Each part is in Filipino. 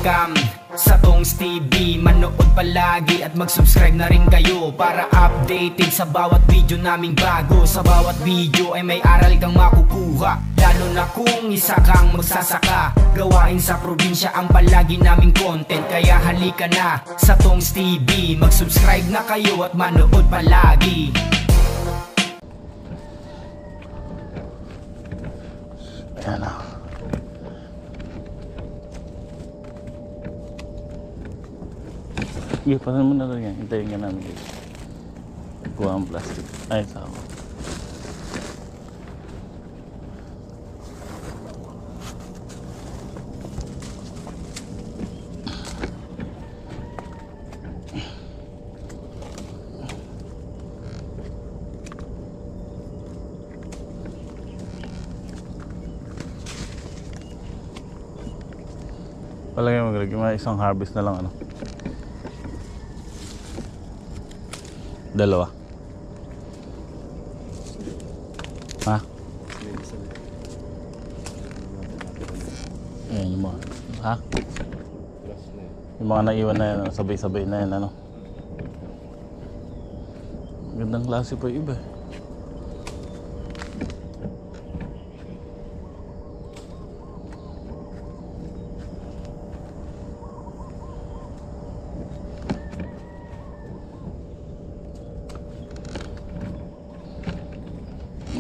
welcome sa Tongs TV. Manood palagi at mag-subscribe na rin kayo para updated sa bawat video naming bago. Sa bawat video ay may aral kang makukuha, lalo na kung isa kang magsasaka. Gawain sa probinsya ang palagi naming content, kaya halika na sa Tongs TV. Mag-subscribe na kayo at manood palagi. Ayan na. Sige, paano mo na lang yan. Hintayin ka namin dito. Kuha ang plastic. Ay, sawa. Palagay mo, Greg, may isang harvest na lang, ano? Dalawa. Ha? Ayan yung mga, ha? Yung mga naiwan na yan, sabay-sabay na yan, ano? Gandang klase pa yung iba.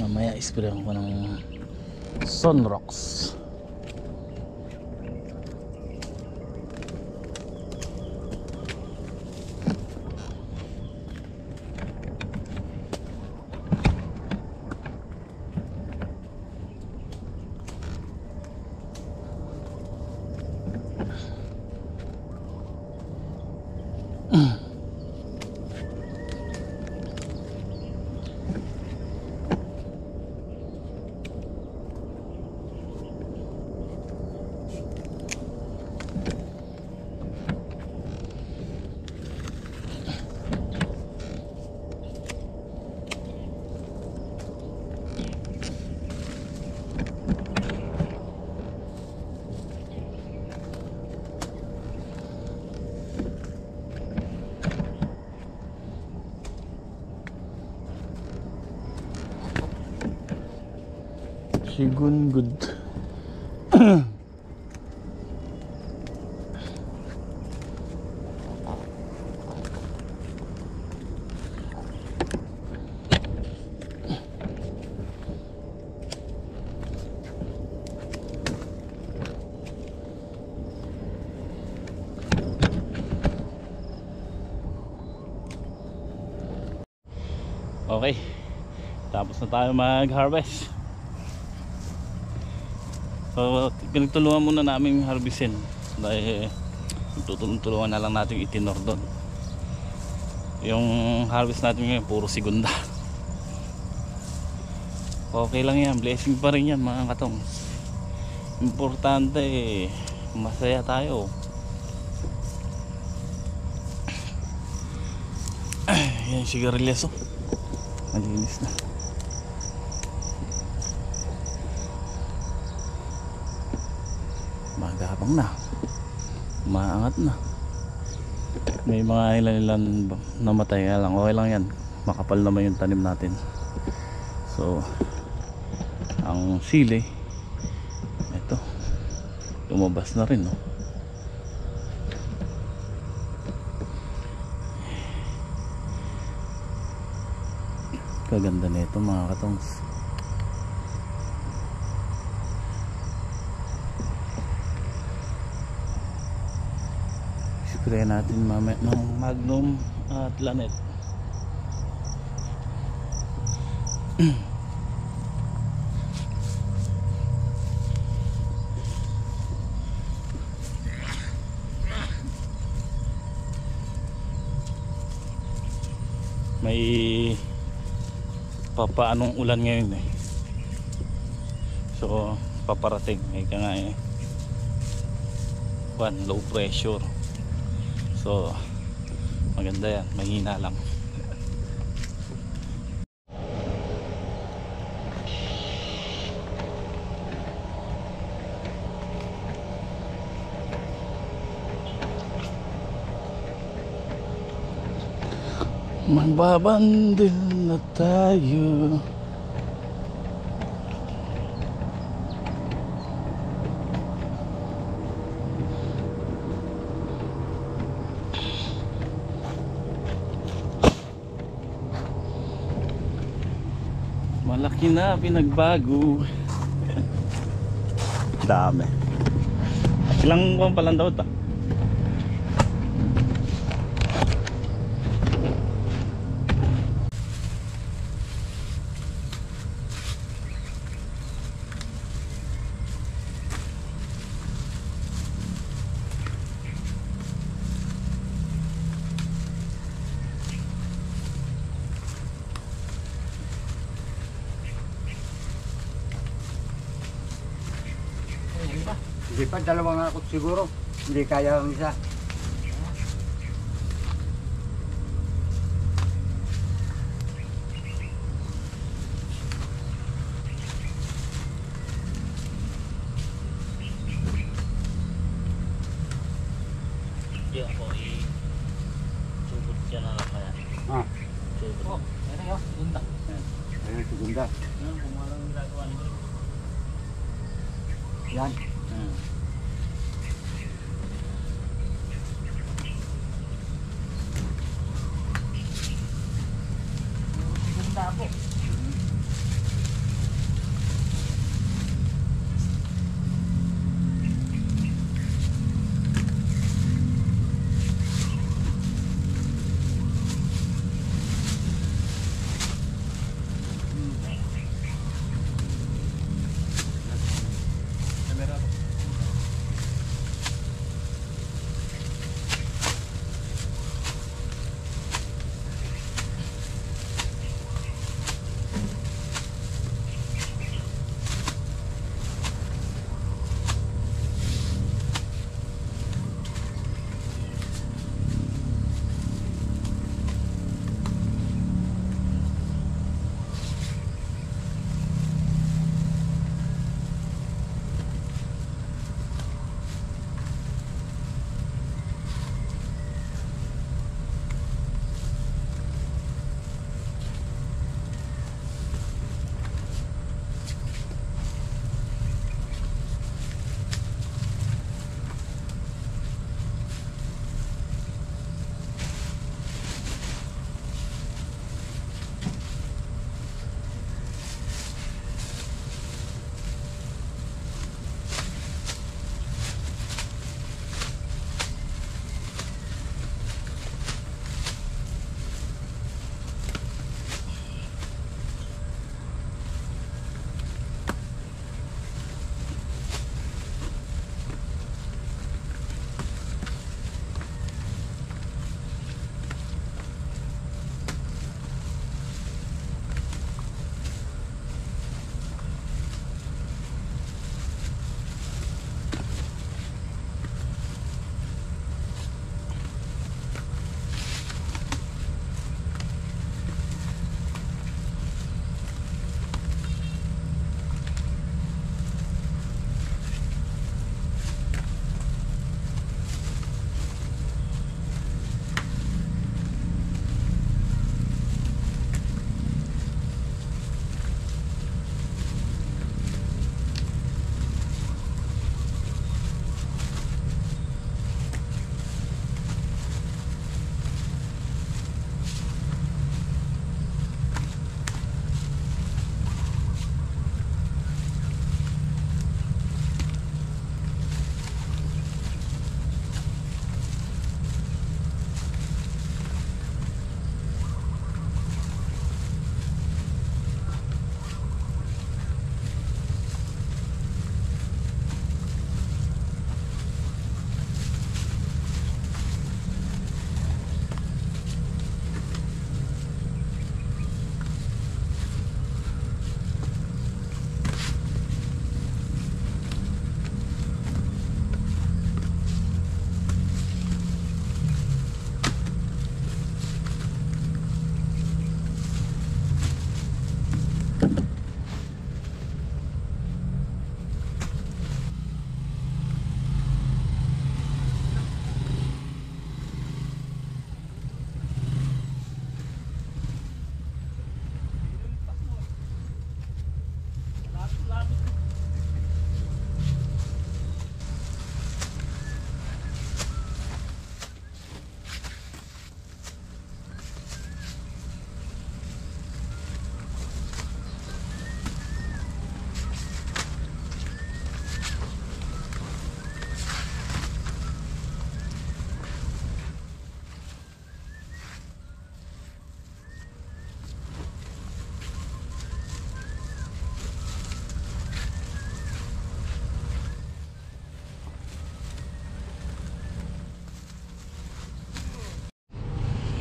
Mamaya isprayan ko ng Sunrox. Sigun good. Okay, tapos na tayo mag-harvest. So, pinagtulungan muna namin harvestin dahil tutulungan na lang natin itinor doon. Yung harvest natin ngayon puro segunda. Okay lang yan, blessing pa rin yan mga katong. Importante masaya tayo. Yan sigarilyas, oh. Malinis na. Magabang na, maangat na. May mga ilan namatay, nga lang okay lang yan, makapal naman yung tanim natin. So ang sili ito lumabas na rin, no? Kaganda nito mga katongs. Spray natin mamaya ng Magnum at Lanet. May papaanong ulan ngayon eh. So paparating may ka nga eh. Low pressure. So maganda yan, mahina lang. Magbabandil na tayo. Malaki na pinagbago. Dami. Ilang buwan pa lang daw ito? Hindi pa, dalawang akot siguro. Hindi kaya ang isa. Hindi ako i-subot ka na lang kaya. Ah, Subot. Meron yun, segunda. ayun, segunda. Kung walang ginagawa nito. Yan. Segunda po.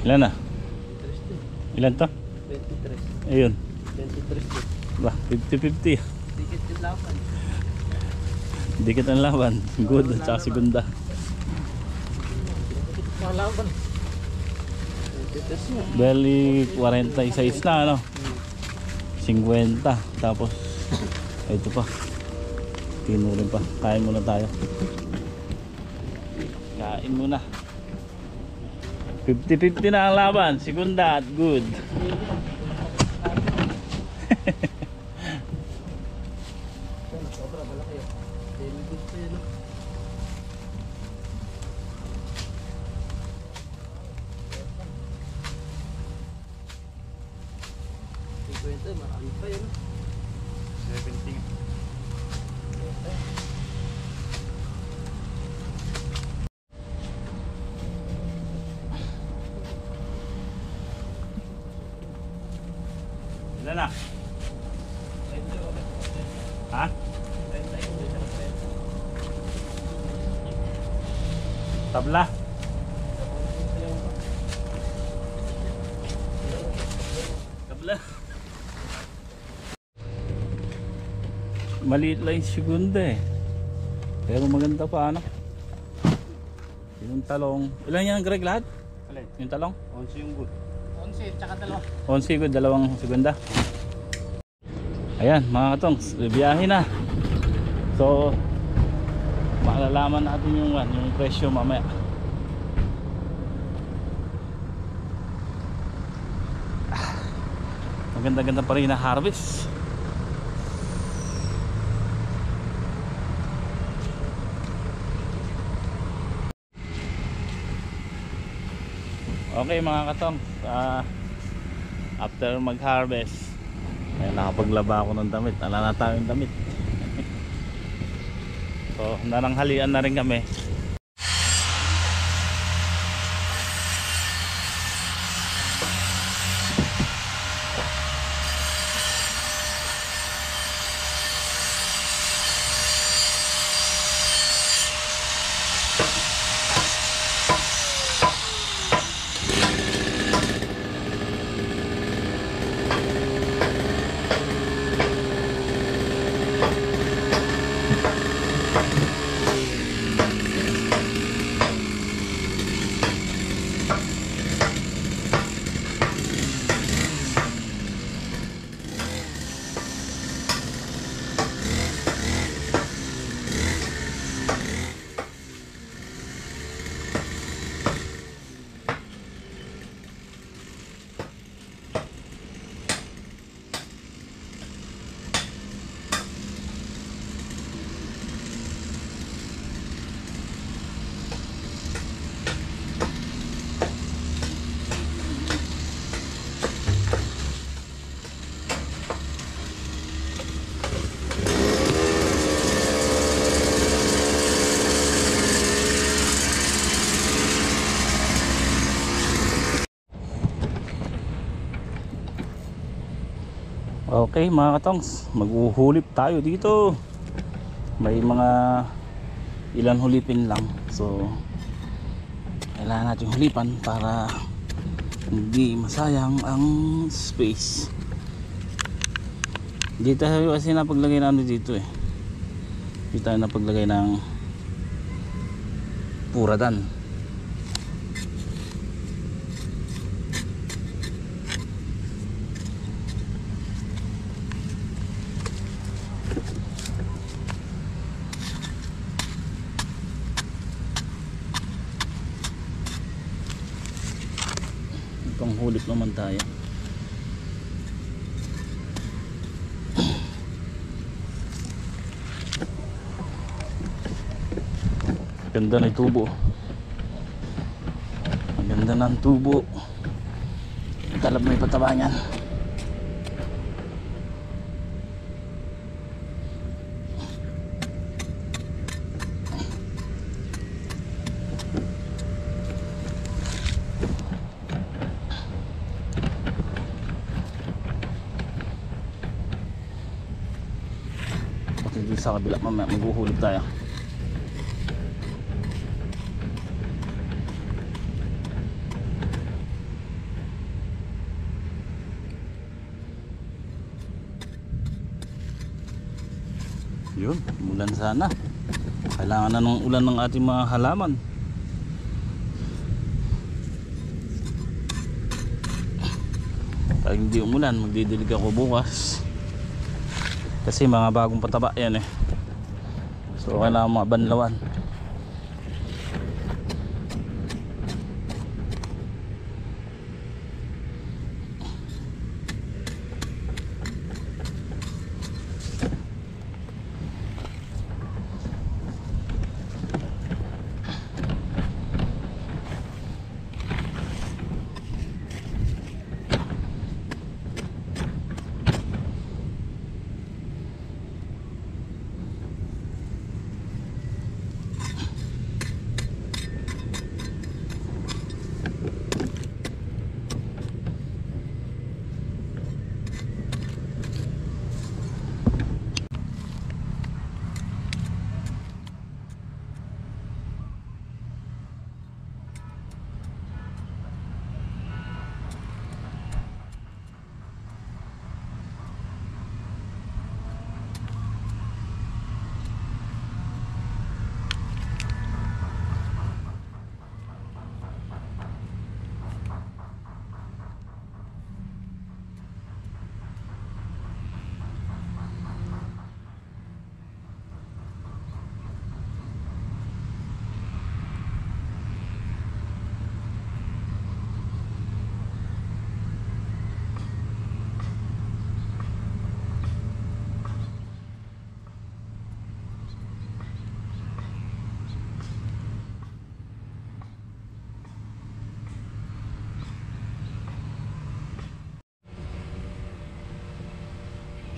Ilan na? Ilan to? 23. Ayun. 23 po. Ba, 50-50. Ticket yung laban. Dikit ang laban. Good at saka segunda. Ticket yung laban. 23 mo. Bali 46 na ano. 50. Tapos ito pa. Tinurin pa. Kain muna tayo. Kain muna. 50-50 na ang laban. Segunda at good. Sobra, malaki yun. Daily goods pa yun. Marami pa yun. 70. Ilan na? Ha? Tabla? Tabla? Maliit lang yung segunda eh. Pero maganda pa ano. Yung talong. Ilan yan Greg lahat? Alin? Yung talong? 11 yung good. 11, tsaka dalawa. 11 good, dalawang segunda. Ayan mga katongs, biyahe na. So malalaman natin yung presyo mamaya. Maganda-ganda pa rin na harvest. Okay mga katong, after mag-harvest ay nakapaglaba ako ng damit. Ala na tayong damit. So nananghalian na rin kami. Okay mga katongs, maghuhulip tayo dito. May mga ilan hulipin lang. So kailangan natin hulipan para hindi masayang ang space. Dito tayo kasi napaglagay na ano dito eh. Dito tayo napaglagay ng puradan. Panghulip naman tayo. Ganda ng tubo. Ang ganda ng tubo. Talab may pataba niyan. Sa kabila mamaya maghuhulip tayo. Yun, ulan sana. Kailangan na ng ulan ng ating mga halaman. Pag hindi umulan, magdidilig ako bukas. Kasi mga bagong pataba yan eh. So kailangan mabanlawan.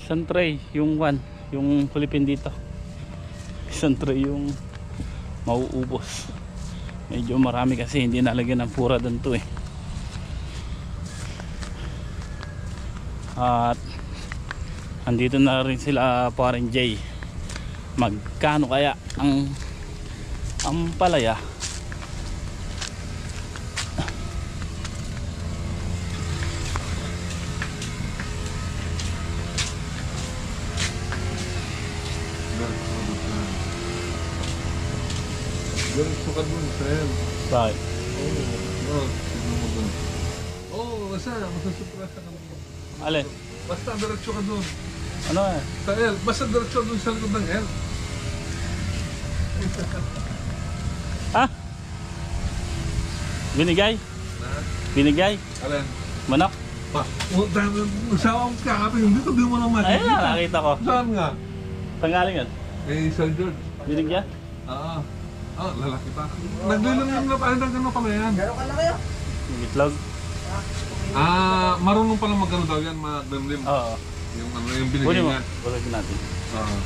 Isang tray yung yung kulipin dito. Isang tray yung mauubos. Medyo marami kasi hindi nalagyan ng pura doon to eh. At andito na rin sila paring Jay. Magkano kaya ang palaya? Diretso ka dun, Sel. Bakit? Oo, tignan mo dun. Oo, basta, masusurpresa ka dun. Alin? Basta, diretso ka dun. Ano eh? Sa L, basta diretso dun sa likod ng L. Ha? Binigay? Na? Binigay? Alin? Manok? Pa, usawang kakapin, dito di mo lang Ayun makikita. na, nakita ko. Saan nga? Tanggaling yan? Kay Sir George. Binigyan? Oo. Ah, lalaki pa. Naglilang na pa, hanggang ano pala yan? Gano'n ka lang kayo? Yung itlog? Ah, marunong pala magano daw yan, magdamlim. Oo. Yung ano, yung binigay Kunin mo. niya. Bulagin natin. Oo.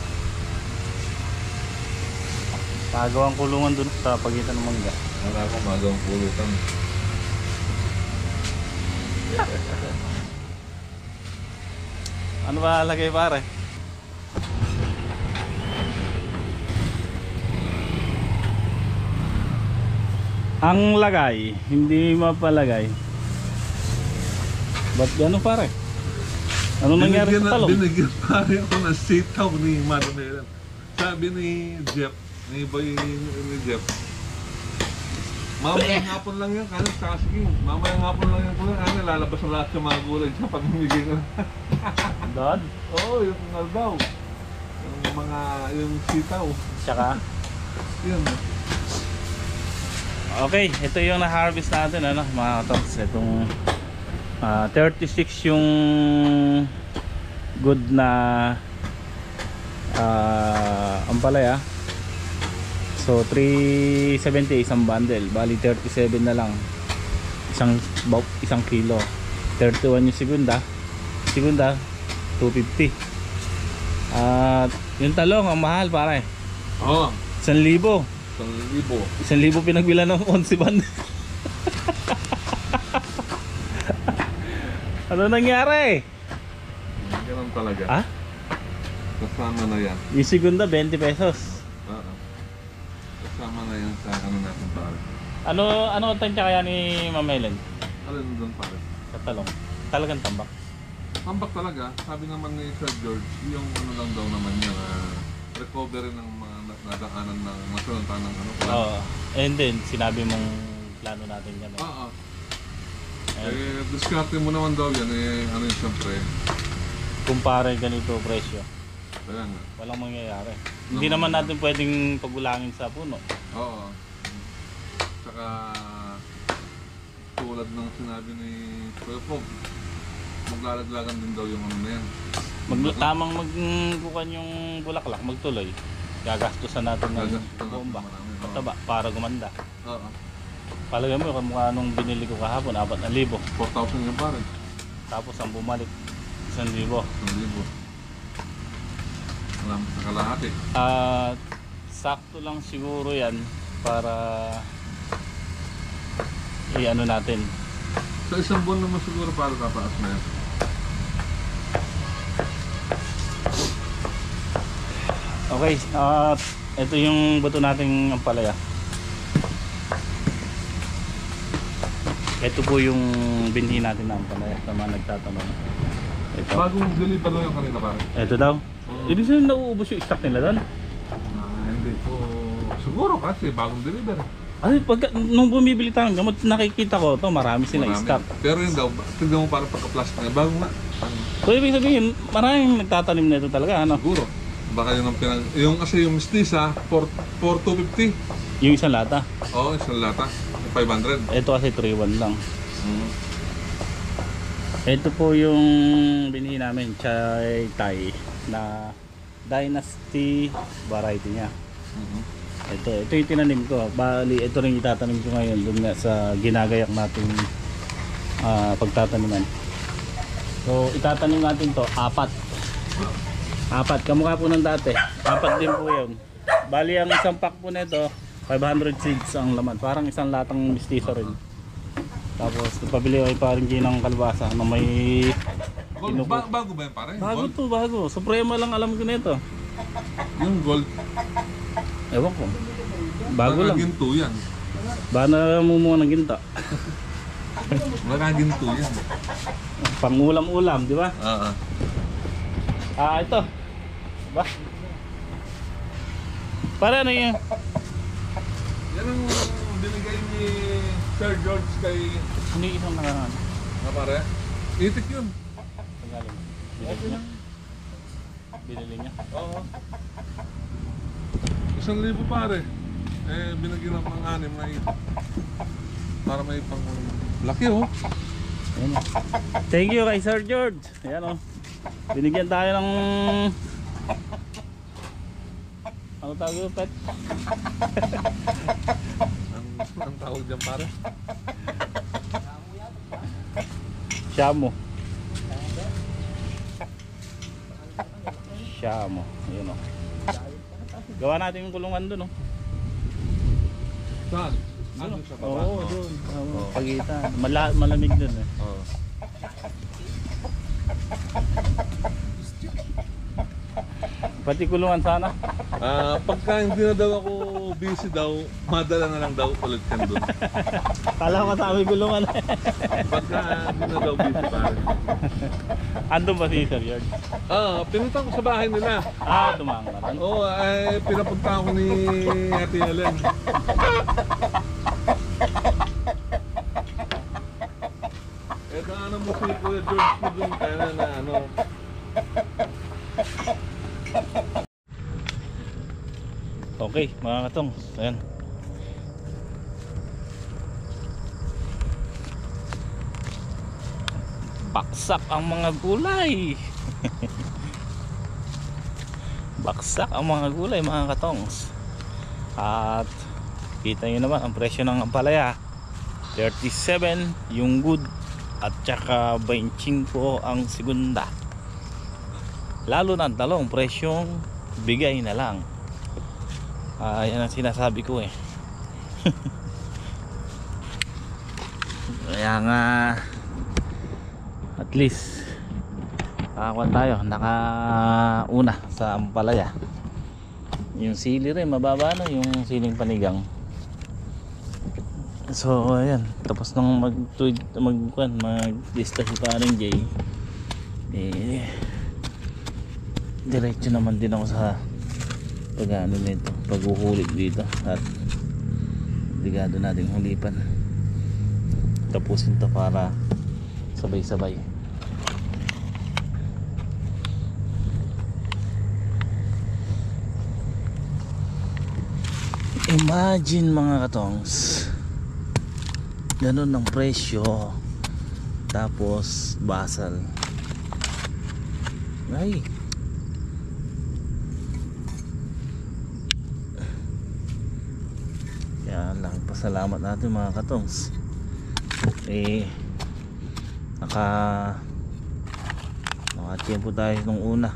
Pagawang kulungan dun sa pagitan ng mangga. Wala akong magawang pulutan. Ano ba lagay pare? Ang lagay, hindi mapalagay. Ba't gano'n pare? Ano nangyari sa talong? Binigyan pare ako ng sitaw ni Madonela. Sabi ni Jeff, ni Jeff, mamayang hapon lang yan, kaya sige, mamayang hapon lang yan ko lang, ano, lalabas na lahat sa mga gulay sa pamimigay ko. Dad? Oo, yung naldaw. Yung mga, yung sitaw. Tsaka? Yun. Okay, ito yung na-harvest natin ano, mga tots. Itong 36 yung good na ampalaya. So 370 isang bundle, bali 37 na lang. Isang kilo. 31 yung segunda. Segunda 250. At yung talong ang mahal pare. Oo. 1,000. 1,000. 1,000 pinagbilan ng 11 band. Ano nangyari? Ganun talaga. Ah? Kasama na yan. Yung segunda 20 pesos. Oo. Kasama na yan sa ano natin pare. Ano tansya kaya ni Ma'am Helen? Alin doon pare? Sa talong. Talagang tambak. Tambak talaga. Sabi naman ni Sir George, yung ano lang daw naman niya na recovery ng mga nadaanan ng nasunod ng ano. Oo. And then, sinabi mong plano natin yan. Oo. Diskarte mo naman daw yan ano yun siyempre. Kumpara ganito presyo. Kaya nga. Walang mangyayari. Hindi naman natin pwedeng pagulangin sa puno. Oo. Tsaka tulad ng sinabi ni Kuya Pog, maglalaglagan din daw yung ano na yan. Tamang magkukan yung bulaklak, magtuloy. Gagastusan natin ng Gagastusan natin bomba. marami, oo. Pataba, para gumanda. Oo. Palagay mo kung mukha nung binili ko kahapon, 4,000. 4,000 yung pare. Tapos ang bumalik, 1,000. 1,000. Alam sa kalahati. At sakto lang siguro yan para i-ano natin. Sa isang buwan naman siguro para tataas na yan. Okay, at ito yung buto nating ampalaya. Ito po yung binhi natin ng ampalaya sa mga nagtatanong. Ito. Bagong deliver lang yung kanina pare. Ito daw. Ibig sabihin nauubos yung stock nila doon? Hindi po. Siguro kasi bagong deliver. Ay, nung bumibili tayo ng gamot, nakikita ko to marami silang Marami. stock. Pero yun daw, tignan mo parang pagka-plastic na. Bago na. So ibig sabihin, maraming nagtatanim na ito talaga, ano? Siguro. Baka yun ang pinag... Yung kasi yung mistisa, 4,250. Yung isang lata. Oo, isang lata. 500. Ito kasi 3-1 lang. Mm. Ito po yung binhi namin, Chai Thai, na Dynasty variety niya. Mm-hmm. Ito yung tinanim ko. Bali, ito rin itatanim ko ngayon doon nga sa ginagayak nating pagtataniman. So, itatanim natin to 4. 4, kamukha po ng dati. 4 din po yun. Bali, ang isang pack po nito 500 seeds ang laman. Parang isang latang mestizo rin. Tapos, pabili ko pa rin ng kalabasa na may Gold, bago ba yan pare? bago Gold? to, bago. Suprema lang alam ko nito. Yung gold. Ewan ko. Bago lang. Ginto yan. Ba na mumuha ng ginta. Ginto yan. Pangulam-ulam, di ba? Oo. Ito. Ba? Para ano yun? Yan ang binigay ni Sir George kay... Hindi isang nakaraan. pare? Itik yun. Pagaling. Binili niya. Oo. 1,000 pare. Binagyan ng pang-anim na itik. Para may pang... Laki oh. Ayan o. Thank you kay Sir George. Ayan o. Binigyan tayo ng... Ano tawag yun, pet? Ang tawag dyan pare? Shamo. Shamo. Ayan o. Gawa natin yung kulungan dun o. Saan? Doon sa baba? Oo, doon. Pagitan. Malamig dun eh. Oo. Pati kulungan sana. Pagka hindi na daw ako busy daw, madala na lang daw ulit yan doon. Kala ko sa aming kulungan. Pagka hindi na daw busy pare. Andun ba si Sir George? Pinunta ko sa bahay nila. Tumang ka rin. Oo, pinapunta ako ni Ate Helen. Ito ano mo si Kuya George mo dun kaya na ano. Okay, mga katong. Ayan. Baksak ang mga gulay. Baksak ang mga gulay, mga katongs. At kita nyo naman ang presyo ng ampalaya. 37 yung good at saka 25 ang segunda. Lalo na ang talong, presyong bigay na lang. Yan ang sinasabi ko eh. Kaya nga at least nakakuha tayo, nakauna sa ampalaya. Yung sili rin mababa na, yung siling panigang. So ayan, tapos nang mag-lista si parang Jay, diretso naman din ako sa pag ano nito, paghuhuli dito at obligado nating hulipan. Tapusin to para sabay-sabay. Imagine mga katongs, ganun ang presyo, tapos basal. Ay, kaya laking pasalamat natin mga katongs, nakatiyempo tayo nung una.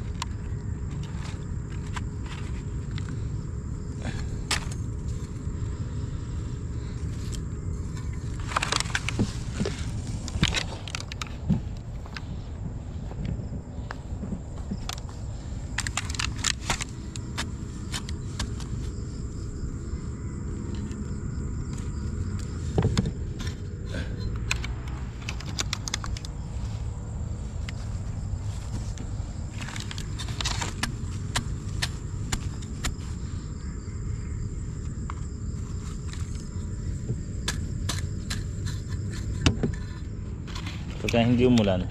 Pagka hindi umulan,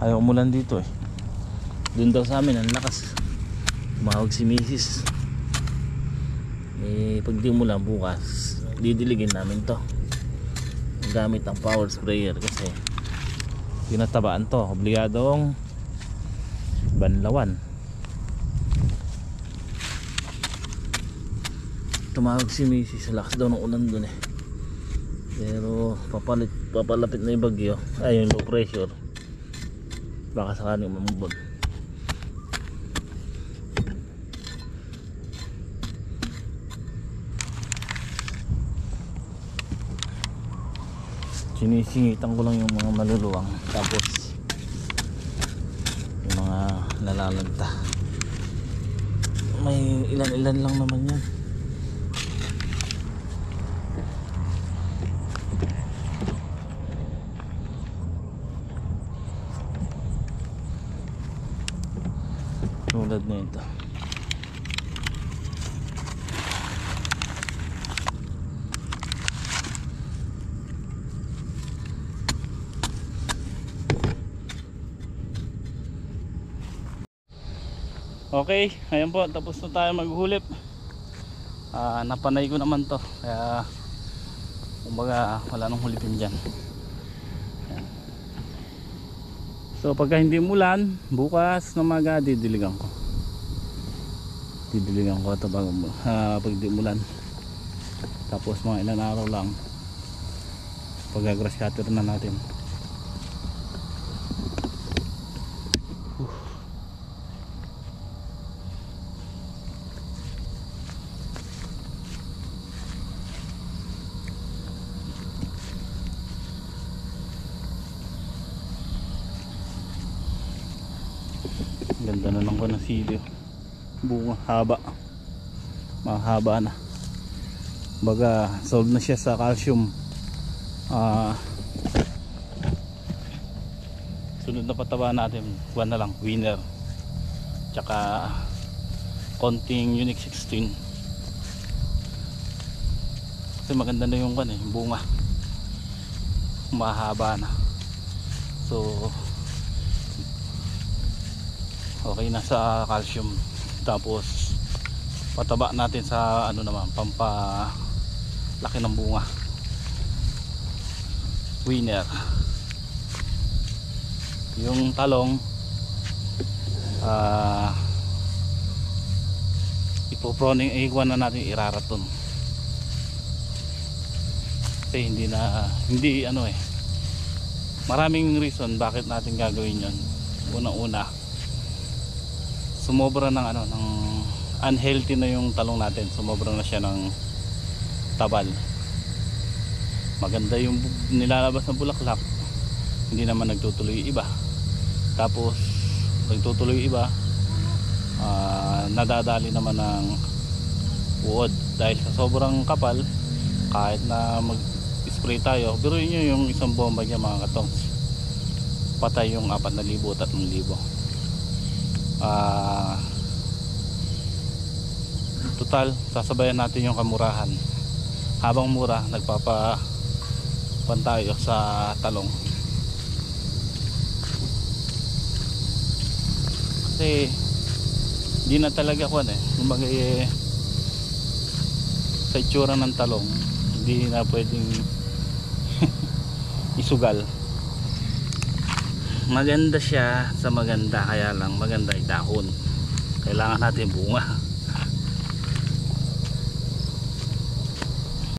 ayaw umulan dito eh. Doon daw sa amin ang lakas, tumawag si Mrs. Pag di umulan bukas, didiligin namin to gamit ang power sprayer kasi tinatabaan to, obligadong banlawan. Tumawag si Mrs. lakas daw ng ulan doon eh. Pero papalapit na yung bagyo, ay yung low pressure, baka sakaling mamubag. Sinisingitan ko lang yung mga maluluwang, tapos yung mga nalalanta, may ilan-ilan lang naman yan. Tulad na ito. Okay, ayan po, tapos na tayo maghulip. Napanay ko naman to, kaya kumbaga wala nang hulipin dyan. Ayan. So pagka hindi mulan, bukas na maga didiligan ko ito bago pag di mulan. Tapos mga ilan araw lang pag-grass cutter na natin. Ganda na lang ko ng silyo, bunga haba, mahaba na, baga solve na siya sa calcium. Sunod na pataba natin buwan na lang, winner, tsaka konting Unique 16 kasi maganda na yung bunga, mahaba na. So okay na sa calcium. Tapos pataba natin sa naman, pampalaki ng bunga, winner. Yung talong ipoproning iguan na natin, iraraton kasi hindi maraming reason bakit natin gagawin yon. Unang-una, sumobra ng ng unhealthy na yung talong natin, sumobra na siya ng tabal. Maganda yung nilalabas na bulaklak, hindi naman nagtutuloy iba. Tapos nagtutuloy iba, nadadali naman ng uod dahil sa sobrang kapal. Kahit na mag-spray tayo, pero yun yung isang bomba niya mga katongs, patay yung 4,000 at 3,000. Total, sasabayan natin yung kamurahan. Habang mura, nagpapapan tayo sa talong. Kasi di na talaga kuwan kumbaga sa itsura ng talong hindi na pwedeng isugal. Maganda siya sa maganda, kaya lang maganda ay dahon, kailangan natin bunga.